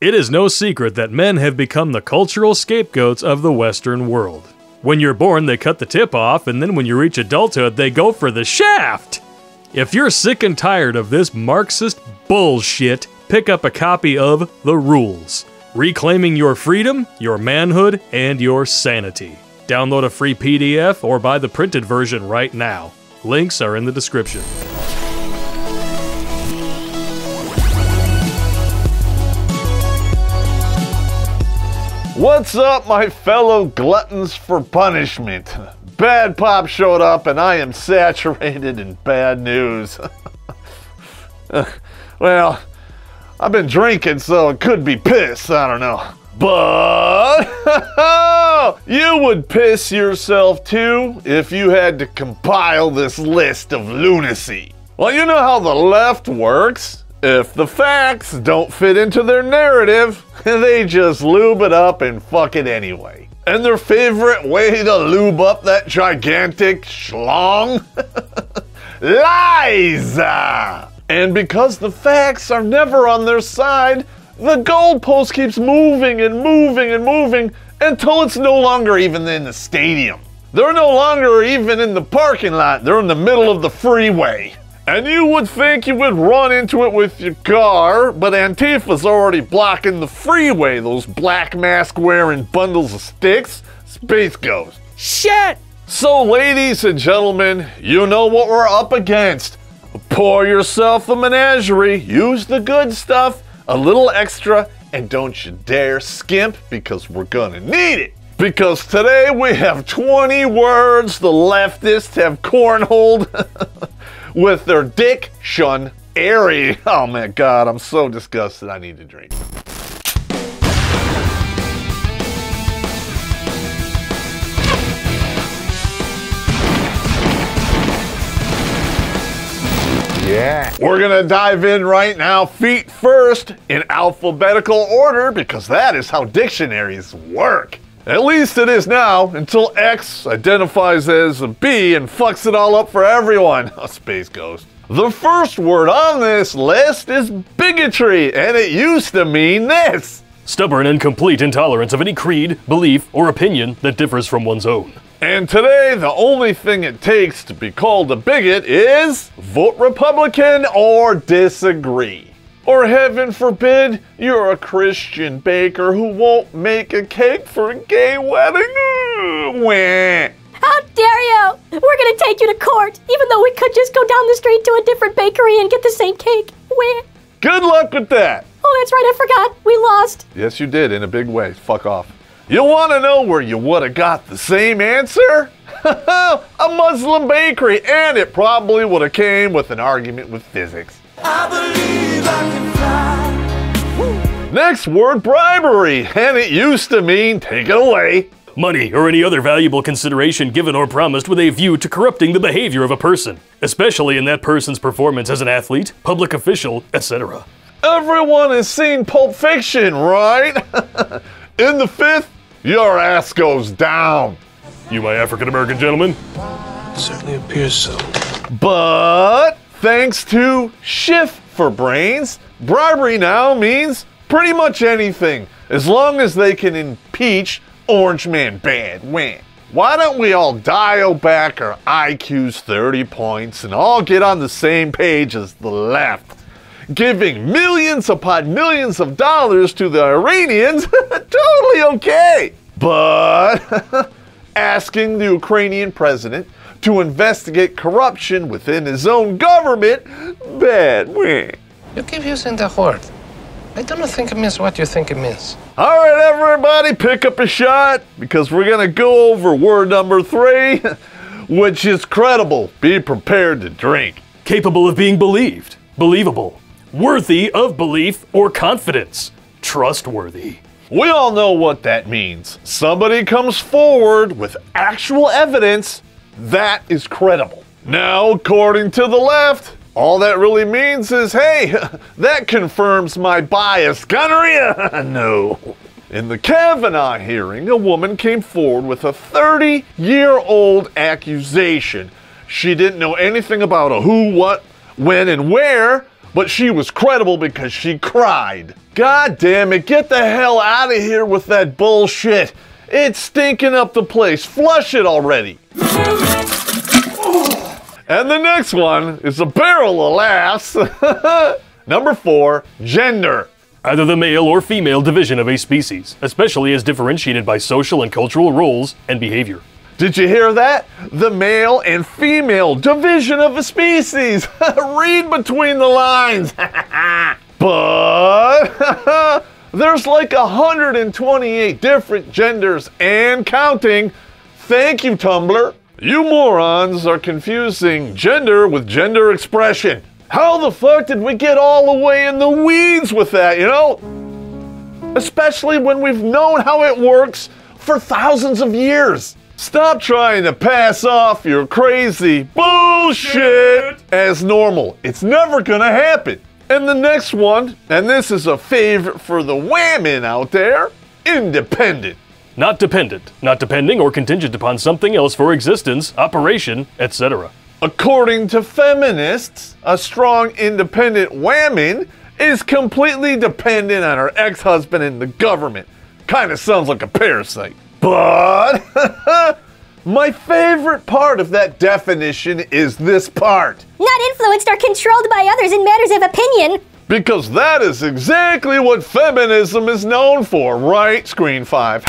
It is no secret that men have become the cultural scapegoats of the Western world. When you're born, they cut the tip off, and then when you reach adulthood, they go for the shaft! If you're sick and tired of this Marxist bullshit, pick up a copy of The Rules. Reclaiming your freedom, your manhood, and your sanity. Download a free PDF or buy the printed version right now. Links are in the description. What's up, my fellow gluttons for punishment? Bad Pop showed up and I am saturated in bad news. Well, I've been drinking, so it could be piss, I don't know. But you would piss yourself too if you had to compile this list of lunacy. Well, you know how the left works. If the facts don't fit into their narrative, they just lube it up and fuck it anyway. And their favorite way to lube up that gigantic schlong? Lies! And because the facts are never on their side, the goalpost keeps moving and moving and moving until it's no longer even in the stadium. They're no longer even in the parking lot, they're in the middle of the freeway. And you would think you would run into it with your car, but Antifa's already blocking the freeway, those black mask wearing bundles of sticks. Space Ghost. Shit! So ladies and gentlemen, you know what we're up against. Pour yourself a menagerie, use the good stuff, a little extra, and don't you dare skimp because we're gonna need it. Because today we have 20 words the leftists have cornholed with their dick shun airy. Oh my god, I'm so disgusted, I need to drink. Yeah. We're gonna dive in right now, feet first, in alphabetical order, because that is how dictionaries work. At least it is now, until X identifies as a B and fucks it all up for everyone. Oh, Space Ghost. The first word on this list is bigotry, and it used to mean this. Stubborn and complete intolerance of any creed, belief, or opinion that differs from one's own. And today, the only thing it takes to be called a bigot is vote Republican or disagree. Or heaven forbid, you're a Christian baker who won't make a cake for a gay wedding. Wah. How dare you! We're gonna take you to court, even though we could just go down the street to a different bakery and get the same cake. Wah. Good luck with that. Oh, that's right, I forgot. We lost. Yes, you did, in a big way. Fuck off. You want to know where you would have got the same answer? A Muslim bakery, and it probably would have came with an argument with physics. I believe I can fly. Next word, bribery, and it used to mean take it away. Money or any other valuable consideration given or promised with a view to corrupting the behavior of a person, especially in that person's performance as an athlete, public official, etc. Everyone has seen Pulp Fiction, right? In the fifth, your ass goes down. You my African-American gentleman? Certainly appears so. But thanks to Shift for Brains, bribery now means pretty much anything, as long as they can impeach Orange Man Bad. Why don't we all dial back our IQs 30 points and all get on the same page as the left? Giving millions upon millions of dollars to the Iranians, totally okay. But asking the Ukrainian president to investigate corruption within his own government, bad. You keep using the word. I don't think it means what you think it means. All right, everybody, pick up a shot, because we're gonna go over word number 3, which is credible. Be prepared to drink. Capable of being believed, believable, worthy of belief or confidence, trustworthy. We all know what that means. Somebody comes forward with actual evidence that is credible. Now, according to the left, all that really means is, hey, that confirms my bias. Gonorrhea? No. In the Kavanaugh hearing, a woman came forward with a 30-year-old accusation. She didn't know anything about a who, what, when, and where, but she was credible because she cried. God damn it, get the hell out of here with that bullshit. It's stinking up the place. Flush it already. And the next one is a barrel of laughs. Number 4, gender. Either the male or female division of a species, especially as differentiated by social and cultural roles and behavior. Did you hear that? The male and female division of a species. Read between the lines. But there's like 128 different genders and counting. Thank you, Tumblr. You morons are confusing gender with gender expression. How the fuck did we get all the way in the weeds with that, you know? Especially when we've known how it works for thousands of years. Stop trying to pass off your crazy bullshit as normal. It's never gonna happen. And the next one, and this is a favorite for the women out there, independent. Not dependent, not depending or contingent upon something else for existence, operation, etc. According to feminists, a strong, independent woman is completely dependent on her ex-husband and the government. Kinda sounds like a parasite. But my favorite part of that definition is this part. Not influenced or controlled by others in matters of opinion. Because that is exactly what feminism is known for, right, Screen 5?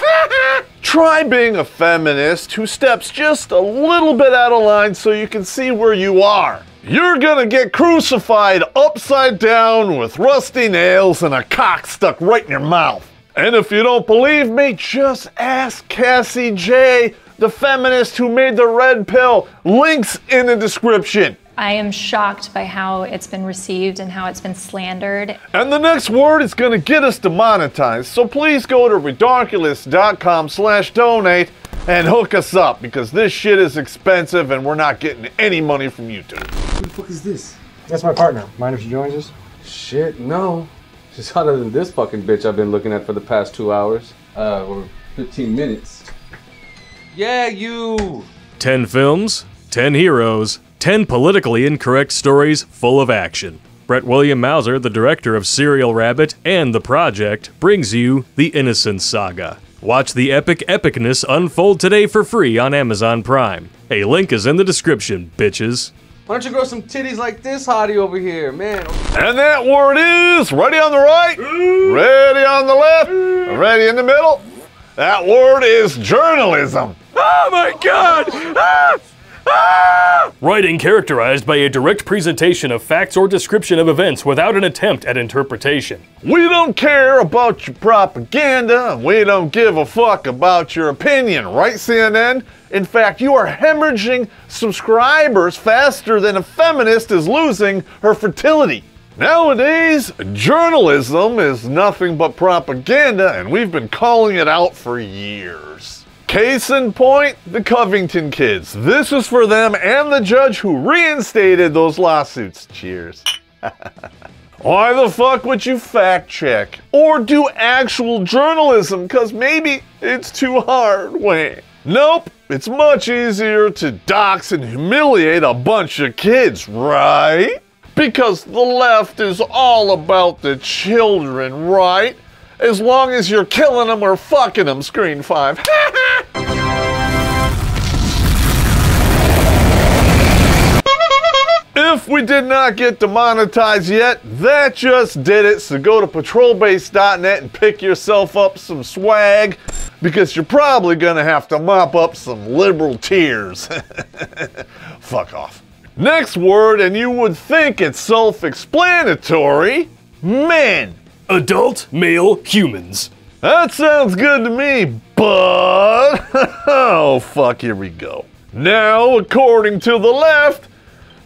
Try being a feminist who steps just a little bit out of line so you can see where you are. You're gonna get crucified upside down with rusty nails and a cock stuck right in your mouth. And if you don't believe me, just ask Cassie J, the feminist who made the red pill. Links in the description. I am shocked by how it's been received and how it's been slandered. And the next word is gonna get us demonetized, so please go to redonkulous.com/donate and hook us up, because this shit is expensive and we're not getting any money from YouTube. Who the fuck is this? That's my partner. Mind if she joins us? Shit, no. She's hotter than this fucking bitch I've been looking at for the past 2 hours. Or 15 minutes. Yeah, you! 10 films, 10 heroes, 10 politically incorrect stories full of action. Brett William Mauser, the director of Serial Rabbit and The Project, brings you The Innocence Saga. Watch the epic epicness unfold today for free on Amazon Prime. A link is in the description, bitches. Why don't you grow some titties like this hottie over here, man? And that word is ready on the right, ready on the left, ready in the middle. That word is journalism. Oh my god! Writing characterized by a direct presentation of facts or description of events without an attempt at interpretation. We don't care about your propaganda, and we don't give a fuck about your opinion, right, CNN? In fact, you are hemorrhaging subscribers faster than a feminist is losing her fertility. Nowadays, journalism is nothing but propaganda, and we've been calling it out for years. Case in point, the Covington kids. This is for them and the judge who reinstated those lawsuits. Cheers. Why the fuck would you fact check or do actual journalism? Cause maybe it's too hard. Wait. Nope, it's much easier to dox and humiliate a bunch of kids, right? Because the left is all about the children, right? As long as you're killing them or fucking them, Screen 5. If we did not get demonetized yet, that just did it. So go to patrolbase.net and pick yourself up some swag, because you're probably gonna have to mop up some liberal tears. Fuck off. Next word, and you would think it's self-explanatory, men. Adult male humans. That sounds good to me, but oh fuck, here we go. Now, according to the left,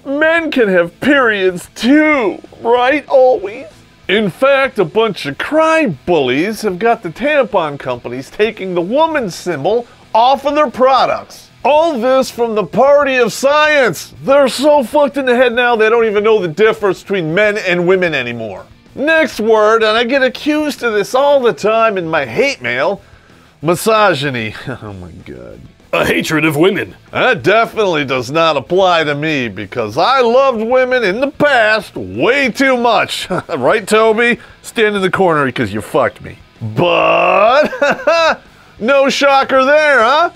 men can have periods too, right? Always. In fact, a bunch of cry bullies have got the tampon companies taking the woman symbol off of their products. All this from the party of science. They're so fucked in the head now they don't even know the difference between men and women anymore. Next word, and I get accused of this all the time in my hate mail, misogyny. Oh my god. A hatred of women. That definitely does not apply to me because I loved women in the past way too much. Right, Toby? Stand in the corner because you fucked me. But no shocker there, huh?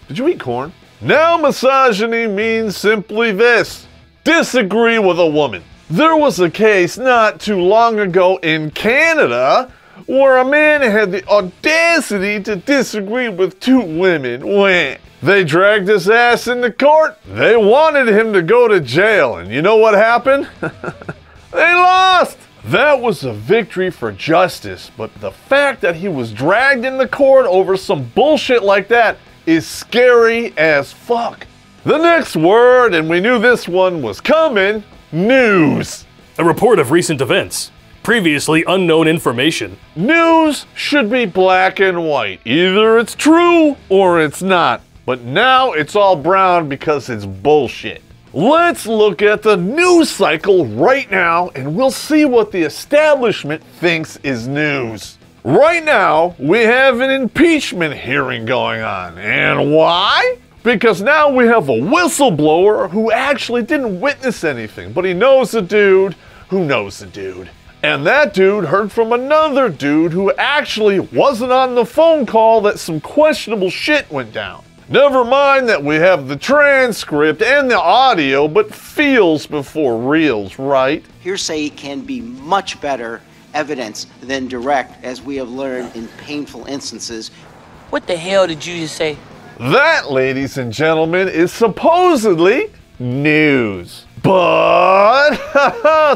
Did you eat corn? Now misogyny means simply this. Disagree with a woman. There was a case not too long ago in Canada where a man had the audacity to disagree with two women. When they dragged his ass into court, they wanted him to go to jail. And you know what happened? They lost. That was a victory for justice. But the fact that he was dragged into court over some bullshit like that is scary as fuck. The next word, and we knew this one was coming, news. A report of recent events. Previously unknown information. News should be black and white. Either it's true or it's not. But now it's all brown because it's bullshit. Let's look at the news cycle right now and we'll see what the establishment thinks is news. Right now, we have an impeachment hearing going on. And why? Because now we have a whistleblower who actually didn't witness anything, but he knows a dude who knows a dude. And that dude heard from another dude who actually wasn't on the phone call that some questionable shit went down. Never mind that we have the transcript and the audio, but feels before reels, right? Hearsay can be much better evidence than direct, as we have learned in painful instances. What the hell did you just say? That, ladies and gentlemen, is supposedly news. But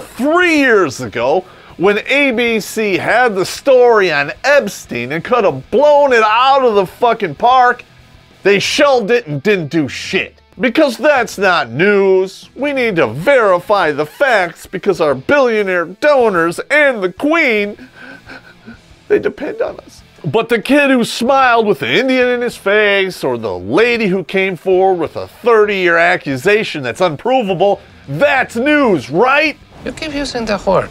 3 years ago, when ABC had the story on Epstein and could have blown it out of the fucking park, they shelved it and didn't do shit. Because that's not news. We need to verify the facts because our billionaire donors and the Queen, they depend on us. But the kid who smiled with the Indian in his face, or the lady who came forward with a 30-year accusation that's unprovable, that's news, right? You keep using the word.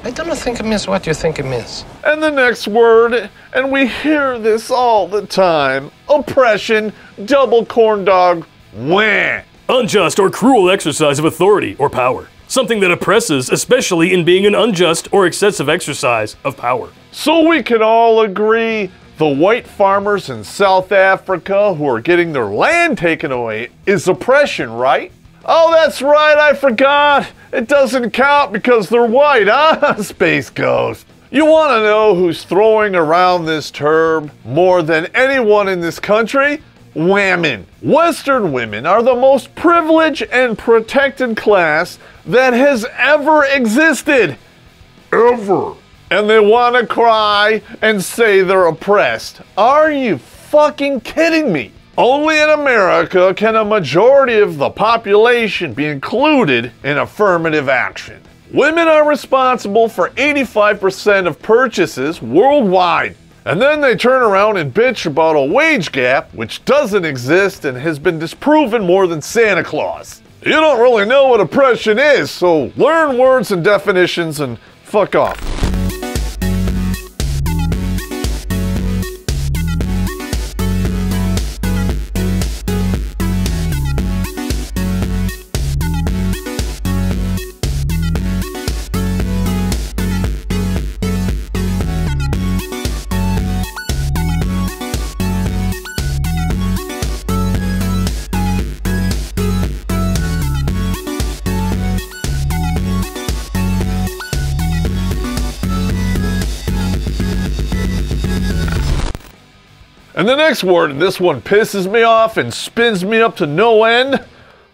I don't think it means what you think it means. And the next word, and we hear this all the time, oppression, double corn dog, wah. Unjust or cruel exercise of authority or power. Something that oppresses, especially in being an unjust or excessive exercise of power. So we can all agree the white farmers in South Africa who are getting their land taken away is oppression, right? Oh, that's right, I forgot. It doesn't count because they're white, huh? Space Ghost. You want to know who's throwing around this term more than anyone in this country? Women. Western women are the most privileged and protected class that has ever existed. Ever. And they want to cry and say they're oppressed. Are you fucking kidding me? Only in America can a majority of the population be included in affirmative action. Women are responsible for 85% of purchases worldwide. And then they turn around and bitch about a wage gap, which doesn't exist and has been disproven more than Santa Claus. You don't really know what oppression is, so learn words and definitions and fuck off. And the next word, and this one pisses me off and spins me up to no end,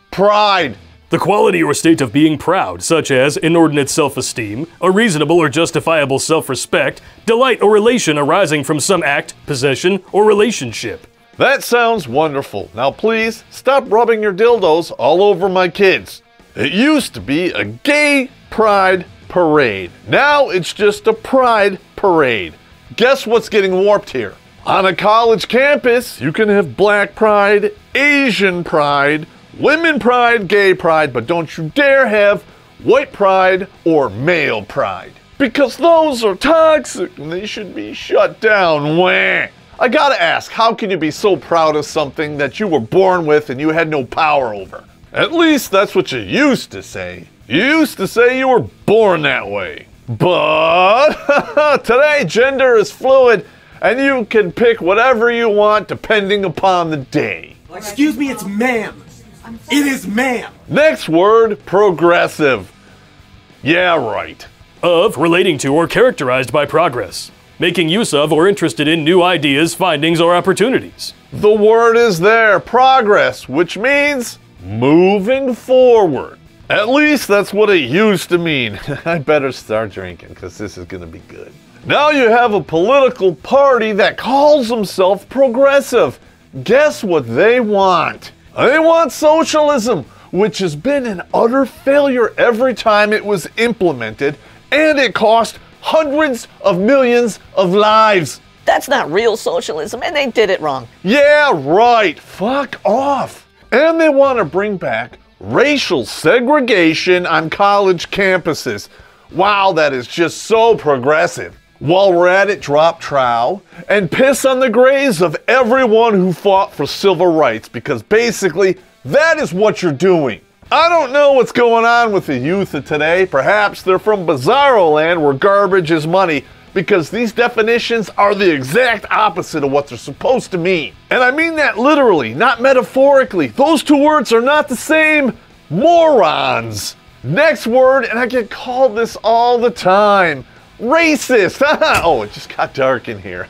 pride. The quality or state of being proud, such as inordinate self-esteem, a reasonable or justifiable self-respect, delight or relation arising from some act, possession, or relationship. That sounds wonderful. Now please, stop rubbing your dildos all over my kids. It used to be a gay pride parade. Now it's just a pride parade. Guess what's getting warped here? On a college campus, you can have black pride, Asian pride, women pride, gay pride, but don't you dare have white pride or male pride. Because those are toxic and they should be shut down. Wah. I gotta ask, how can you be so proud of something that you were born with and you had no power over? At least that's what you used to say. You used to say you were born that way. But today gender is fluid and you can pick whatever you want depending upon the day. Excuse me, it's ma'am. It is ma'am. Next word, progressive. Yeah, right. Of, relating to, or characterized by progress. Making use of or interested in new ideas, findings, or opportunities. The word is there, progress, which means moving forward. At least that's what it used to mean. I better start drinking because this is going to be good. Now you have a political party that calls themselves progressive. Guess what they want? They want socialism, which has been an utter failure every time it was implemented, and it cost hundreds of millions of lives. That's not real socialism, and they did it wrong. Yeah, right. Fuck off. And they want to bring back racial segregation on college campuses. Wow, that is just so progressive. While we're at it, drop trowel and piss on the graves of everyone who fought for civil rights, because basically that is what you're doing. I don't know what's going on with the youth of today. Perhaps they're from bizarro land where garbage is money, because these definitions are the exact opposite of what they're supposed to mean. And I mean that literally, not metaphorically. Those two words are not the same. Morons. Next word, and I get called this all the time. Racist. Oh, it just got dark in here.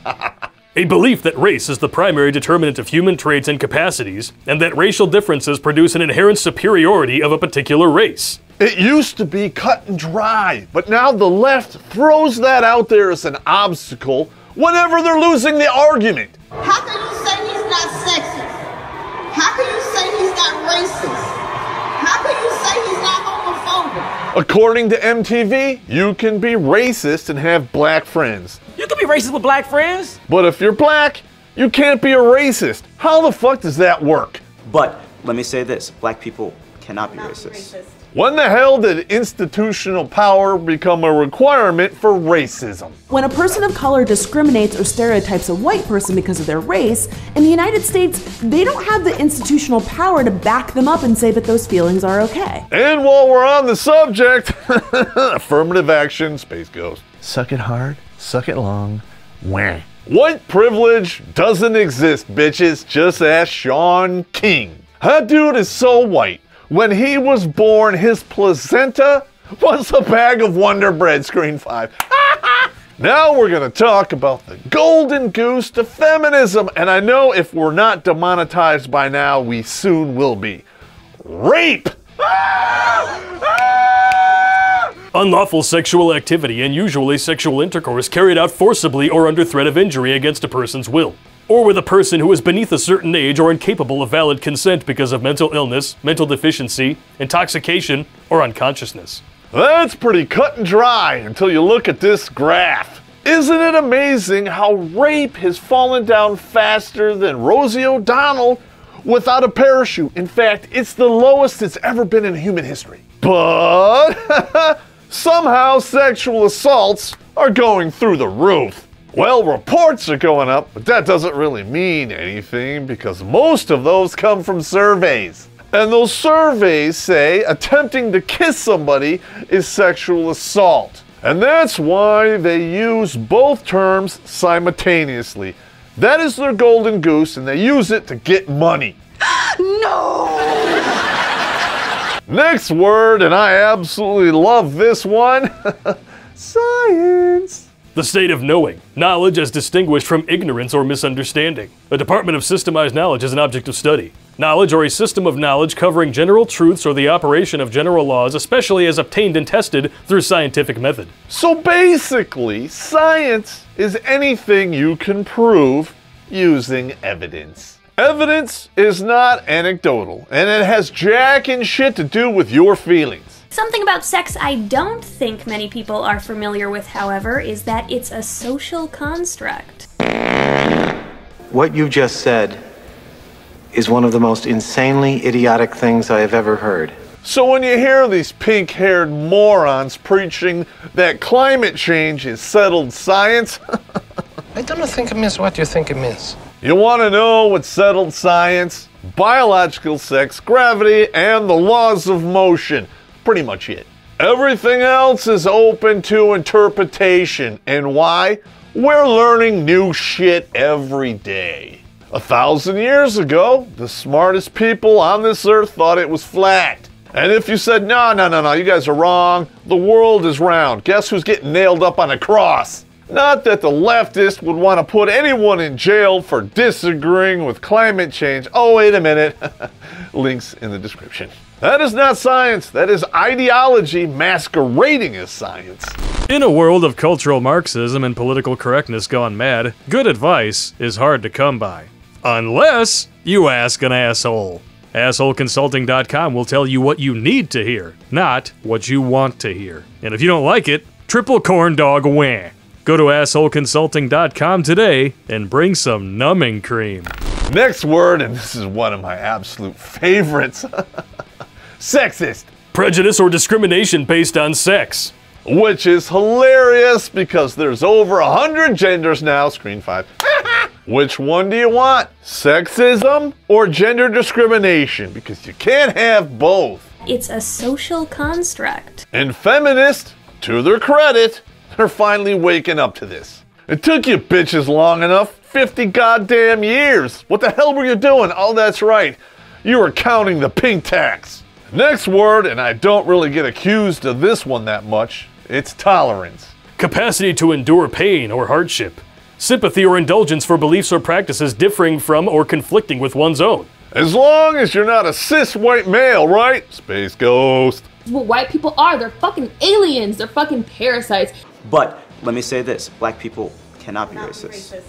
A belief that race is the primary determinant of human traits and capacities, and that racial differences produce an inherent superiority of a particular race. It used to be cut and dry, but now the left throws that out there as an obstacle whenever they're losing the argument. How can you say he's not sexist? How can you say he's not racist? How can you say he's not homophobic? According to MTV, you can be racist and have black friends. You can be racist with black friends. But if you're black, you can't be a racist. How the fuck does that work? But let me say this, black people cannot be racist. When the hell did institutional power become a requirement for racism? When a person of color discriminates or stereotypes a white person because of their race, in the United States, they don't have the institutional power to back them up and say that those feelings are okay. And while we're on the subject, affirmative action, Space Ghost. Suck it hard, suck it long, wah. White privilege doesn't exist, bitches. Just ask Sean King. That dude is so white. When he was born, his placenta was a bag of Wonder Bread, Screen 5. Now we're going to talk about the golden goose to feminism, and I know if we're not demonetized by now, we soon will be. Rape! Unlawful sexual activity and usually sexual intercourse carried out forcibly or under threat of injury against a person's will, or with a person who is beneath a certain age or incapable of valid consent because of mental illness, mental deficiency, intoxication, or unconsciousness. That's pretty cut and dry until you look at this graph. Isn't it amazing how rape has fallen down faster than Rosie O'Donnell without a parachute? In fact, it's the lowest it's ever been in human history. But somehow sexual assaults are going through the roof. Well, reports are going up, but that doesn't really mean anything because most of those come from surveys. And those surveys say attempting to kiss somebody is sexual assault. And that's why they use both terms simultaneously. That is their golden goose, and they use it to get money. No! Next word, and I absolutely love this one. Science. The state of knowing. Knowledge as distinguished from ignorance or misunderstanding. A department of systemized knowledge is an object of study. Knowledge or a system of knowledge covering general truths or the operation of general laws, especially as obtained and tested through scientific method. So basically, science is anything you can prove using evidence. Evidence is not anecdotal, and it has jack and shit to do with your feelings. Something about sex I don't think many people are familiar with, however, is that it's a social construct. What you just said is one of the most insanely idiotic things I have ever heard. So when you hear these pink-haired morons preaching that climate change is settled science, I don't think it means what you think it means. You want to know what settled science? Biological sex, gravity, and the laws of motion. Pretty much it. Everything else is open to interpretation. And why? We're learning new shit every day. 1,000 years ago, the smartest people on this earth thought it was flat. And if you said, no, you guys are wrong, the world is round, guess who's getting nailed up on a cross? Not that the leftists would want to put anyone in jail for disagreeing with climate change. Oh, wait a minute. Links in the description. That is not science. That is ideology masquerading as science. In a world of cultural Marxism and political correctness gone mad, good advice is hard to come by. Unless you ask an asshole. AssholeConsulting.com will tell you what you need to hear, not what you want to hear. And if you don't like it, triple corn dog wah. Go to AssholeConsulting.com today and bring some numbing cream. Next word, and this is one of my absolute favorites. Sexist. Prejudice or discrimination based on sex. Which is hilarious because there's over 100 genders now. Screen 5. Which one do you want? Sexism or gender discrimination? Because you can't have both. It's a social construct. And feminists, to their credit, they're finally waking up to this. It took you bitches long enough. 50 goddamn years. What the hell were you doing? Oh, that's right. You were counting the pink tax. Next word, and I don't really get accused of this one that much, it's tolerance. Capacity to endure pain or hardship. Sympathy or indulgence for beliefs or practices differing from or conflicting with one's own. As long as you're not a cis white male, right? Space Ghost. What white people are, they're fucking aliens, they're fucking parasites. But let me say this, black people cannot be racist.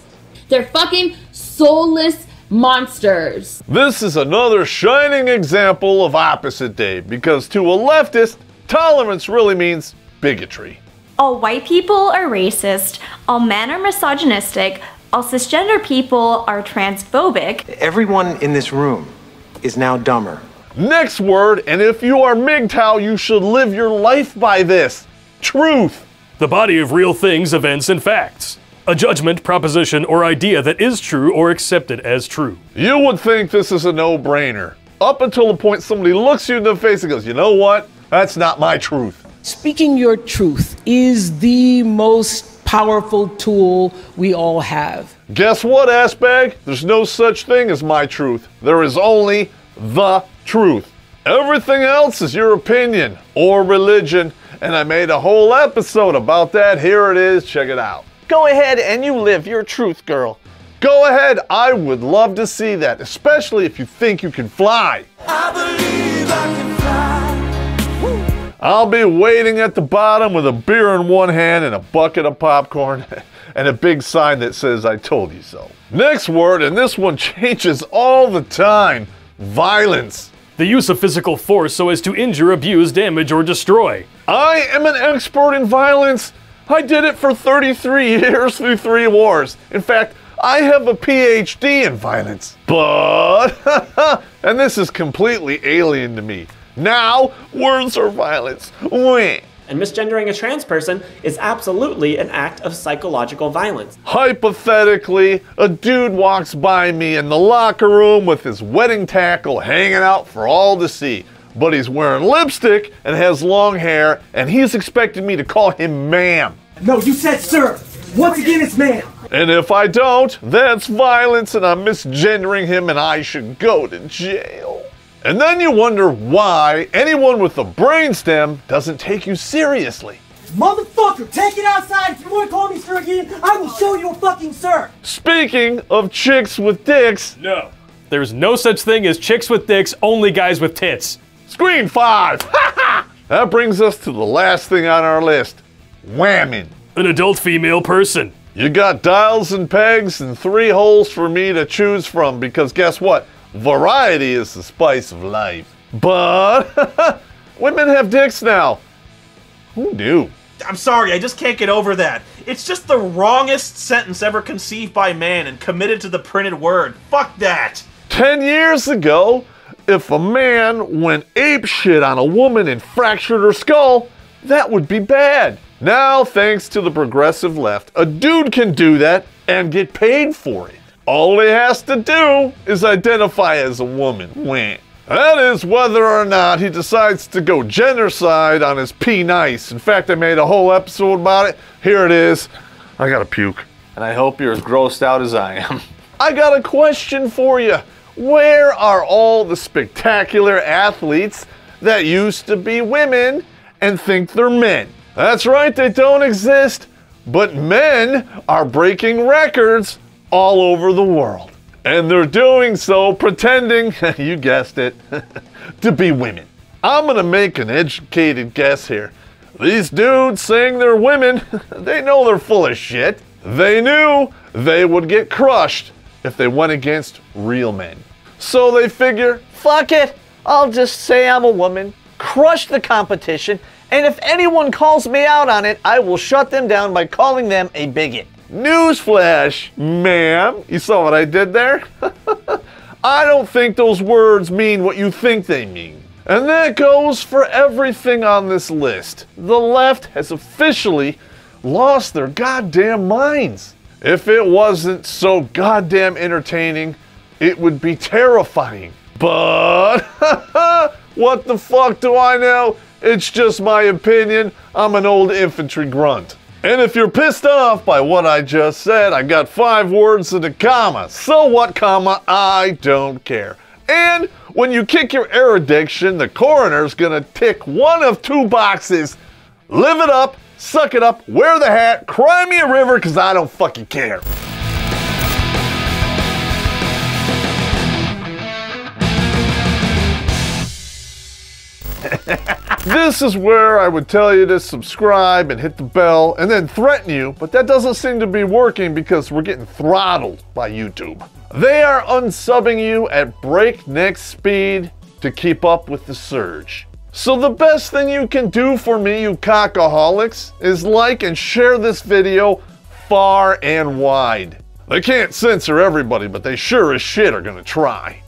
They're fucking soulless monsters. This is another shining example of opposite day, because to a leftist, tolerance really means bigotry. All white people are racist, all men are misogynistic, all cisgender people are transphobic. Everyone in this room is now dumber. Next word, and if you are MGTOW, you should live your life by this. Truth. The body of real things, events, and facts. A judgment, proposition, or idea that is true or accepted as true. You would think this is a no-brainer. Up until the point somebody looks you in the face and goes, you know what? That's not my truth. Speaking your truth is the most powerful tool we all have. Guess what, assbag? There's no such thing as my truth. There is only the truth. Everything else is your opinion or religion, and I made a whole episode about that. Here it is. Check it out. Go ahead and you live your truth, girl. Go ahead. I would love to see that, especially if you think you can fly. I believe I can fly. I'll be waiting at the bottom with a beer in one hand and a bucket of popcorn and a big sign that says, I told you so. Next word, and this one changes all the time. Violence. The use of physical force so as to injure, abuse, damage, or destroy. I am an expert in violence. I did it for 33 years through 3 wars. In fact, I have a PhD in violence. But, and this is completely alien to me. Now, words are violence. Wah. And misgendering a trans person is absolutely an act of psychological violence. Hypothetically, a dude walks by me in the locker room with his wedding tackle hanging out for all to see. But he's wearing lipstick and has long hair, and he's expecting me to call him ma'am. No, you said sir. Once again, it's ma'am. And if I don't, that's violence and I'm misgendering him and I should go to jail. And then you wonder why anyone with a brainstem doesn't take you seriously. Motherfucker, take it outside. If you want to call me sir again, I will show you a fucking sir. Speaking of chicks with dicks. No. There's no such thing as chicks with dicks, only guys with tits. Screen 5. That brings us to the last thing on our list. Whamming. An adult female person. You got dials and pegs and 3 holes for me to choose from because guess what? Variety is the spice of life. But women have dicks now. Who knew? I'm sorry, I just can't get over that. It's just the wrongest sentence ever conceived by man and committed to the printed word. Fuck that. 10 years ago, if a man went apeshit on a woman and fractured her skull, that would be bad. Now, thanks to the progressive left, a dude can do that and get paid for it. All he has to do is identify as a woman. Wah. That is whether or not he decides to go Jennercide on his P-Nice. In fact, I made a whole episode about it. Here it is. I gotta puke. And I hope you're as grossed out as I am. I got a question for you. Where are all the spectacular athletes that used to be women and think they're men? That's right, they don't exist. But men are breaking records all over the world. And they're doing so pretending, you guessed it, to be women. I'm gonna make an educated guess here. These dudes saying they're women, they know they're full of shit. They knew they would get crushed if they went against real men. So they figure, fuck it, I'll just say I'm a woman, crush the competition, and if anyone calls me out on it, I will shut them down by calling them a bigot. Newsflash, ma'am. You saw what I did there? I don't think those words mean what you think they mean. And that goes for everything on this list. The left has officially lost their goddamn minds. If it wasn't so goddamn entertaining, it would be terrifying. But what the fuck do I know? It's just my opinion. I'm an old infantry grunt. And if you're pissed off by what I just said, I got 5 words and a comma. So what, comma? I don't care. And when you kick your air addiction, the coroner's gonna tick one of 2 boxes. Live it up, suck it up, wear the hat, cry me a river, cause I don't fucking care. This is where I would tell you to subscribe and hit the bell and then threaten you, but that doesn't seem to be working because we're getting throttled by YouTube. They are unsubbing you at breakneck speed to keep up with the surge. So the best thing you can do for me, you cockaholics, is like and share this video far and wide. They can't censor everybody, but they sure as shit are gonna try.